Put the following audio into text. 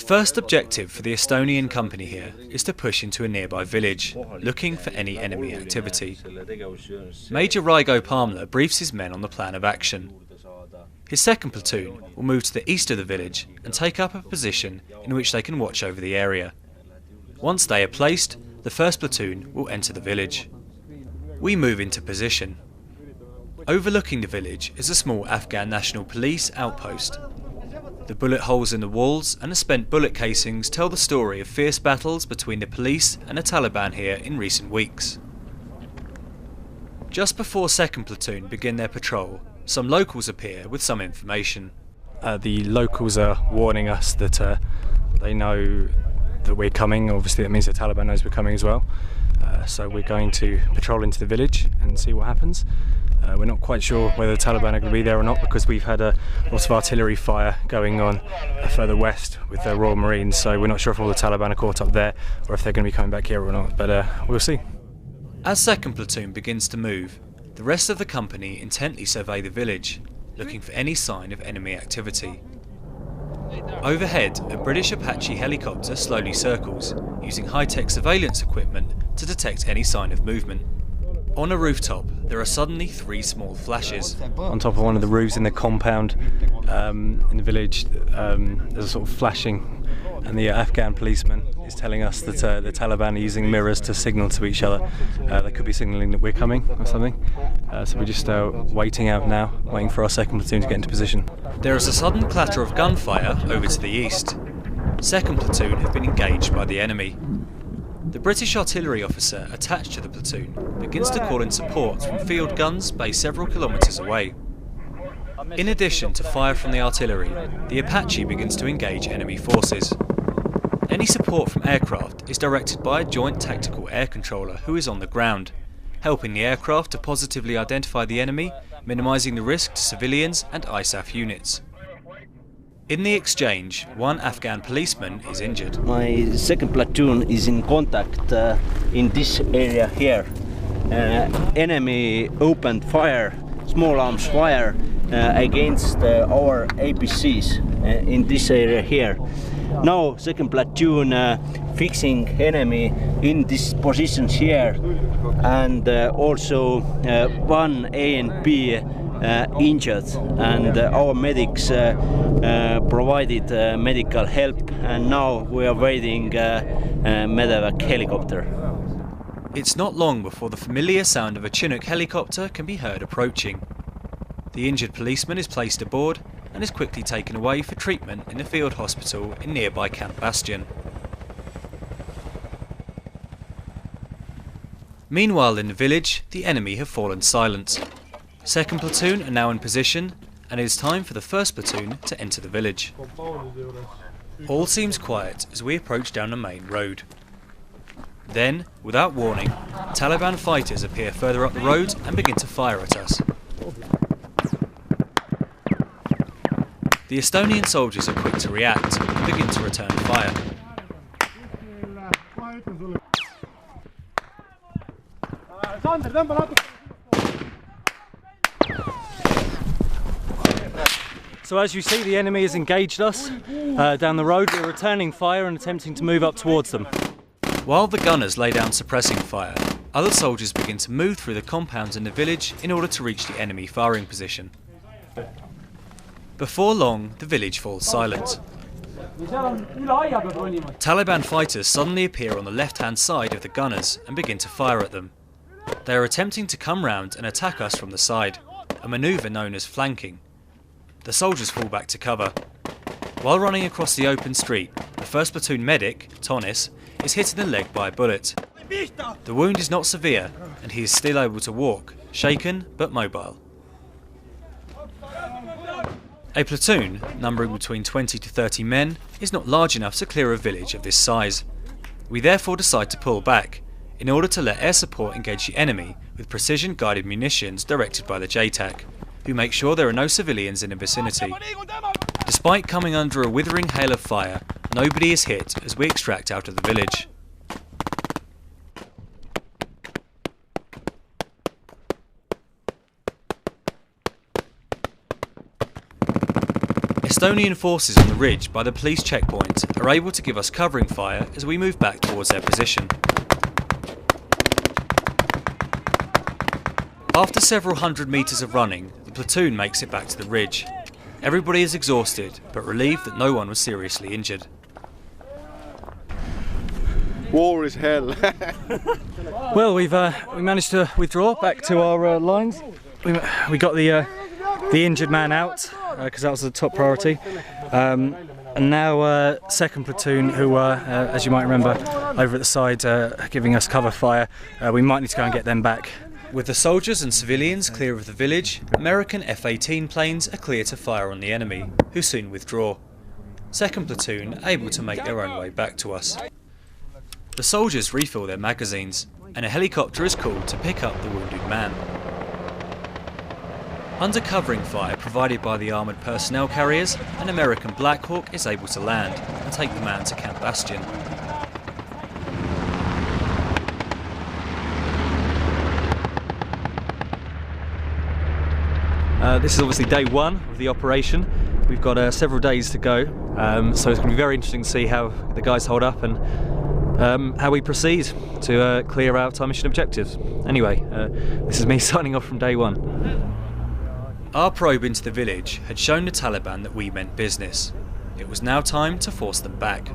first objective for the Estonian company here is to push into a nearby village, looking for any enemy activity. Major Raigo Palmla briefs his men on the plan of action. His second platoon will move to the east of the village and take up a position in which they can watch over the area. Once they are placed, the first platoon will enter the village. We move into position. Overlooking the village is a small Afghan National Police outpost. The bullet holes in the walls and the spent bullet casings tell the story of fierce battles between the police and the Taliban here in recent weeks. Just before 2nd Platoon begin their patrol, some locals appear with some information. The locals are warning us that they know that we're coming. Obviously that means the Taliban knows we're coming as well. So we're going to patrol into the village and see what happens. We're not quite sure whether the Taliban are going to be there or not, because we've had a lot of artillery fire going on further west with the Royal Marines, so we're not sure if all the Taliban are caught up there or if they're going to be coming back here or not, but we'll see. As 2nd Platoon begins to move, the rest of the company intently survey the village, looking for any sign of enemy activity. Overhead, a British Apache helicopter slowly circles, using high-tech surveillance equipment to detect any sign of movement. On a rooftop, there are suddenly 3 small flashes. On top of one of the roofs in the compound in the village, there's a sort of flashing, and the Afghan policeman is telling us that the Taliban are using mirrors to signal to each other. They could be signalling that we're coming or something. So we're just waiting out now, waiting for our 2nd Platoon to get into position. There is a sudden clatter of gunfire over to the east. 2nd Platoon have been engaged by the enemy. The British artillery officer attached to the platoon begins to call in support from field guns based several kilometres away. In addition to fire from the artillery, the Apache begins to engage enemy forces. Any support from aircraft is directed by a joint tactical air controller who is on the ground, helping the aircraft to positively identify the enemy, minimising the risk to civilians and ISAF units. In the exchange, one Afghan policeman is injured. My 2nd Platoon is in contact in this area here. Enemy opened fire, small arms fire, against our APCs in this area here. Now 2nd Platoon fixing enemy in these positions here, and also one A and B injured, and our medics provided medical help, and now we are waiting medevac helicopter. It's not long before the familiar sound of a Chinook helicopter can be heard approaching. The injured policeman is placed aboard and is quickly taken away for treatment in the field hospital in nearby Camp Bastion. Meanwhile in the village, the enemy have fallen silent. 2nd Platoon are now in position, and it is time for the 1st Platoon to enter the village. All seems quiet as we approach down the main road. Then, without warning, Taliban fighters appear further up the road and begin to fire at us. The Estonian soldiers are quick to react and begin to return fire. So as you see, the enemy has engaged us down the road. We're returning fire and attempting to move up towards them. While the gunners lay down suppressing fire, other soldiers begin to move through the compounds in the village in order to reach the enemy firing position. Before long, the village falls silent. Taliban fighters suddenly appear on the left-hand side of the gunners and begin to fire at them. They are attempting to come round and attack us from the side, a manoeuvre known as flanking. The soldiers fall back to cover. While running across the open street, the 1st Platoon medic, Tonis, is hit in the leg by a bullet. The wound is not severe and he is still able to walk, shaken but mobile. A platoon, numbering between 20 to 30 men, is not large enough to clear a village of this size. We therefore decide to pull back, in order to let air support engage the enemy with precision-guided munitions directed by the JTAC, who make sure there are no civilians in the vicinity. Despite coming under a withering hail of fire, nobody is hit as we extract out of the village. Estonian forces on the ridge by the police checkpoint are able to give us covering fire as we move back towards their position. After several hundred metres of running, the platoon makes it back to the ridge. Everybody is exhausted, but relieved that no one was seriously injured. War is hell. Well, we managed to withdraw back to our lines. We got the injured man out because that was the top priority. And now second platoon, who were, as you might remember, over at the side giving us cover fire. We might need to go and get them back. With the soldiers and civilians clear of the village, American F-18 planes are clear to fire on the enemy, who soon withdraw. Second platoon able to make their own way back to us. The soldiers refill their magazines, and a helicopter is called to pick up the wounded man. Under covering fire provided by the armoured personnel carriers, an American Black Hawk is able to land and take the man to Camp Bastion. This is obviously day one of the operation. We've got several days to go, so it's going to be very interesting to see how the guys hold up and how we proceed to clear out our mission objectives. Anyway, this is me signing off from day one. Our probe into the village had shown the Taliban that we meant business. It was now time to force them back.